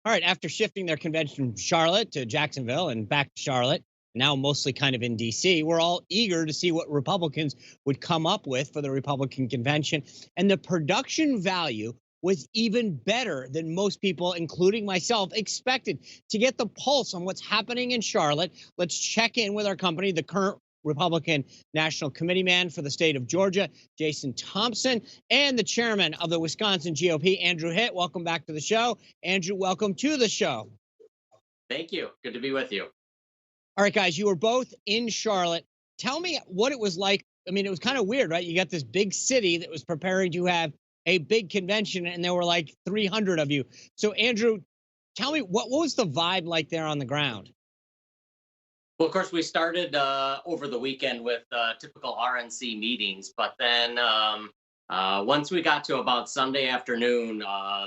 All right, after shifting their convention from Charlotte to Jacksonville and back to Charlotte, now mostly kind of in DC, we're all eager to see what Republicans would come up with for the Republican convention. And the production value was even better than most people, including myself, expected. To get the pulse on what's happening in Charlotte, let's check in with our company, the current Republican National Committee man for the state of Georgia, Jason Thompson, and the chairman of the Wisconsin GOP, Andrew Hitt. Welcome back to the show. Andrew, welcome to the show. Thank you. Good to be with you. All right, guys, you were both in Charlotte. Tell me what it was like. I mean, it was kind of weird, right? You got this big city that was preparing to have a big convention, and there were like 300 of you. So, Andrew, tell me what was the vibe like there on the ground? Well, of course, we started over the weekend with typical RNC meetings, but then once we got to about Sunday afternoon,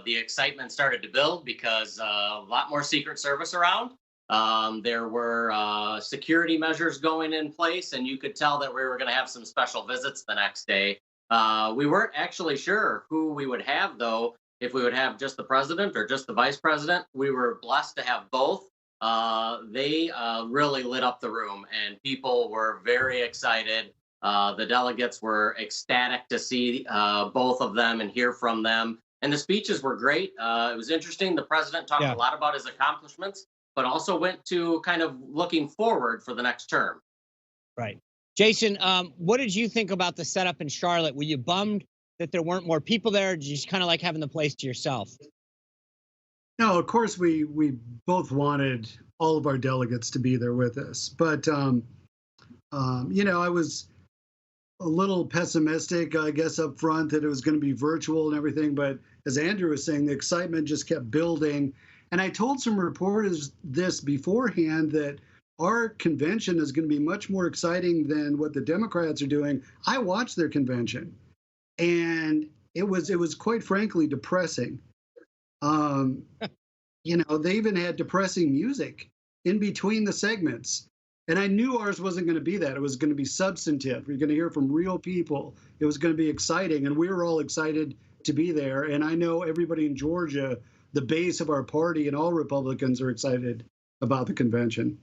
the excitement started to build because a lot more Secret Service around. There were security measures going in place, and you could tell that we were going to have some special visits the next day. We weren't actually sure who we would have, though, if we would have just the president or just the vice president. We were blessed to have both. They really lit up the room, and people were very excited. The delegates were ecstatic to see both of them and hear from them. And the speeches were great. It was interesting. The president talked Yeah, a lot about his accomplishments, but also went to kind of looking forward for the next term. right. Jason, what did you think about the setup in Charlotte? Were you bummed that there weren't more people there? Or did you just kind of like having the place to yourself? No, of course we both wanted all of our delegates to be there with us, but I was a little pessimistic, I guess, up front that it was going to be virtual and everything. But as Andrew was saying, the excitement just kept building. And I told some reporters this beforehand that our convention is going to be much more exciting than what the Democrats are doing. I watched their convention, and it was quite frankly depressing. Um, they even had depressing music in between the segments. And I knew ours wasn't going to be that. It was going to be substantive. You're going to hear from real people. It was going to be exciting. And we were all excited to be there. And I know everybody in Georgia, the base of our party, and all Republicans are excited about the convention.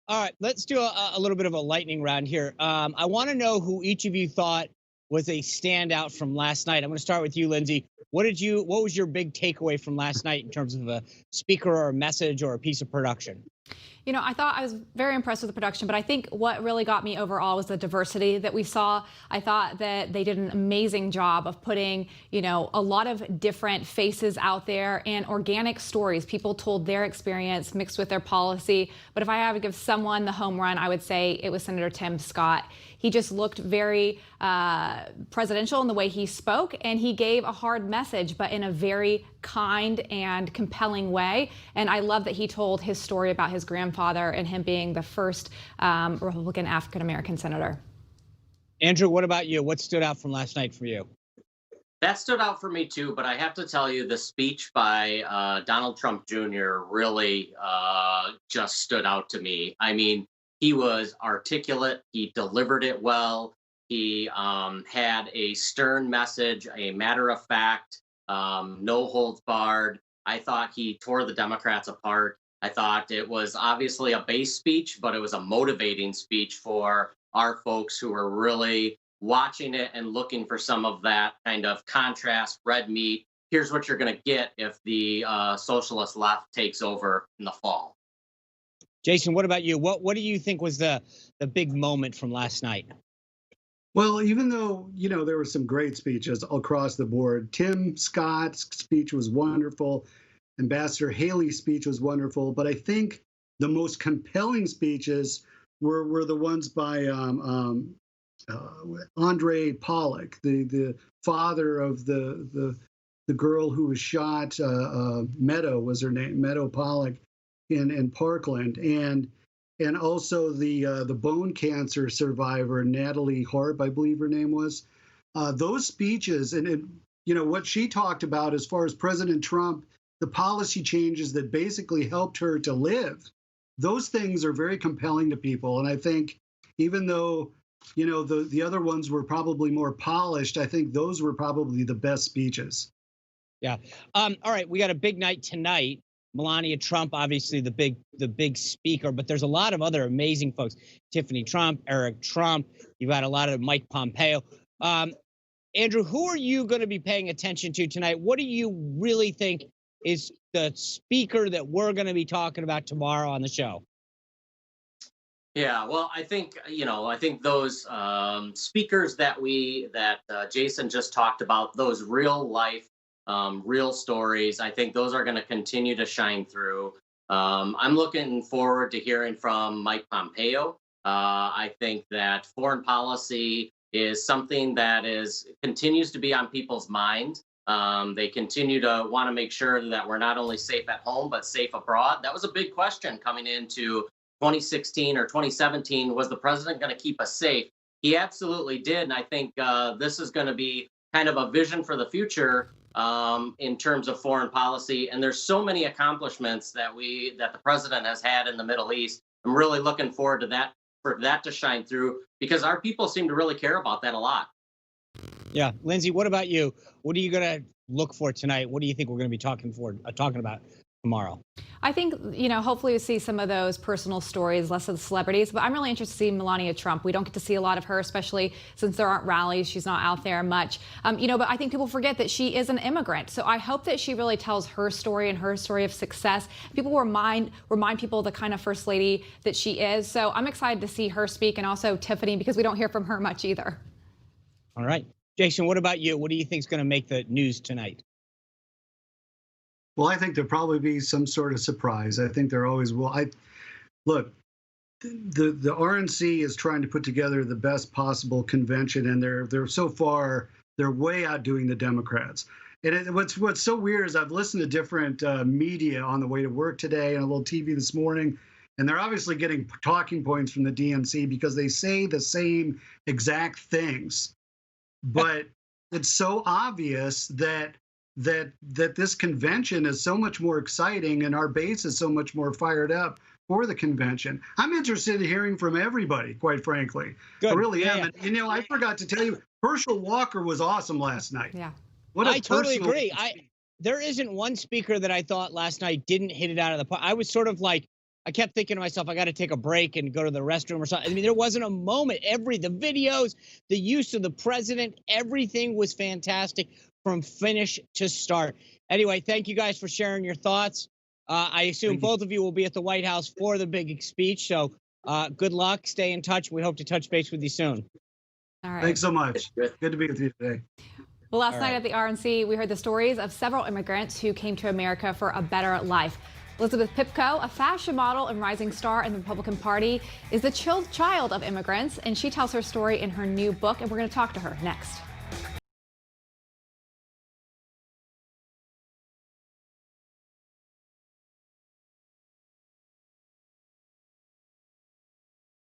All right, let's do a little bit of a lightning round here. I want to know who each of you thought was a standout from last night. I'm going to start with you, Lindsay. What was your big takeaway from last night in terms of a speaker or a message or a piece of production? I thought I was very impressed with the production, but I think what really got me overall was the diversity that we saw. I thought that they did an amazing job of putting, a lot of different faces out there and organic stories. People told their experience mixed with their policy. But if I had to give someone the home run, I would say it was Senator Tim Scott. He just looked very presidential in the way he spoke, and he gave a hard message, but in a very kind and compelling way. And I love that he told his story about his grandfather and him being the first Republican African-American senator. Andrew, what about you? What stood out from last night for you? That stood out for me too, but I have to tell you, the speech by Donald Trump Jr. really just stood out to me. I mean, he was articulate. He delivered it well. He had a stern message, a matter of fact, no holds barred. I thought he tore the Democrats apart. I thought it was obviously a base speech, but it was a motivating speech for our folks who were really watching it and looking for some of that kind of contrast, red meat. Here's what you're going to get if the socialist left takes over in the fall. Jason, what about you? What do you think was the big moment from last night? Well, even though, there were some great speeches across the board, Tim Scott's speech was wonderful. Ambassador Haley's speech was wonderful. But I think the most compelling speeches were the ones by Andre Pollock, the father of the girl who was shot. Meadow was her name, Meadow Pollock, in Parkland, and also the bone cancer survivor Natalie Harp, I believe her name was. Those speeches and what she talked about as far as President Trump, the policy changes that basically helped her to live. Those things are very compelling to people, and I think even though the other ones were probably more polished, I think those were probably the best speeches. Yeah. All right, we got a big night tonight. Melania Trump, obviously the big speaker, but there's a lot of other amazing folks. Tiffany Trump, Eric Trump. You've got a lot of Mike Pompeo. Andrew, who are you going to be paying attention to tonight? What do you really think is the speaker that we're going to be talking about tomorrow on the show? Yeah, well, I think those speakers that Jason just talked about, those real life, real stories, I think those are going to continue to shine through. I'm looking forward to hearing from Mike Pompeo. I think that foreign policy is something that continues to be on people's mind. They continue to want to make sure that we're not only safe at home but safe abroad. That was a big question coming into 2016 or 2017. Was the president going to keep us safe? He absolutely did, and I think this is going to be kind of a vision for the future in terms of foreign policy. And there's so many accomplishments that the president has had in the Middle East. I'm really looking forward to that, for that to shine through, because our people seem to really care about that a lot. Yeah, Lindsay, what about you? What are you going to look for tonight? What do you think we're going to be talking about tomorrow? I think, hopefully we see some of those personal stories, less of the celebrities, but I'm really interested to see Melania Trump. We don't get to see a lot of her, especially since there aren't rallies. She's not out there much, but I think people forget that she is an immigrant. So I hope that she really tells her story and her story of success. People remind people of the kind of first lady that she is. So I'm excited to see her speak, and also Tiffany, because we don't hear from her much either. All right. Jason, what about you? What do you think is going to make the news tonight? Well, I think there'll probably be some sort of surprise. I think there always will. Look, the RNC is trying to put together the best possible convention, and they're so far they're way outdoing the Democrats. And what's so weird is I've listened to different media on the way to work today and a little TV this morning, and they're obviously getting talking points from the DNC because they say the same exact things, but it's so obvious that this convention is so much more exciting and our base is so much more fired up for the convention. I'm interested in hearing from everybody, quite frankly. Good. I really am. And, I forgot to tell you, Herschel Walker was awesome last night. Yeah. I totally agree. There isn't one speaker that I thought last night didn't hit it out of the park. I was sort of like, I kept thinking to myself, I got to take a break and go to the restroom or something. I mean, there wasn't a moment. The videos, the use of the president, everything was fantastic from finish to start. Anyway, thank you guys for sharing your thoughts. I assume both of you will be at the White House for the big speech. So good luck. Stay in touch. We hope to touch base with you soon. All right. Thanks so much. Good to be with you today. Well, last night at the RNC, we heard the stories of several immigrants who came to America for a better life. Elizabeth Pipko, a fashion model and rising star in the Republican Party, is the child of immigrants, and she tells her story in her new book, and we're going to talk to her next.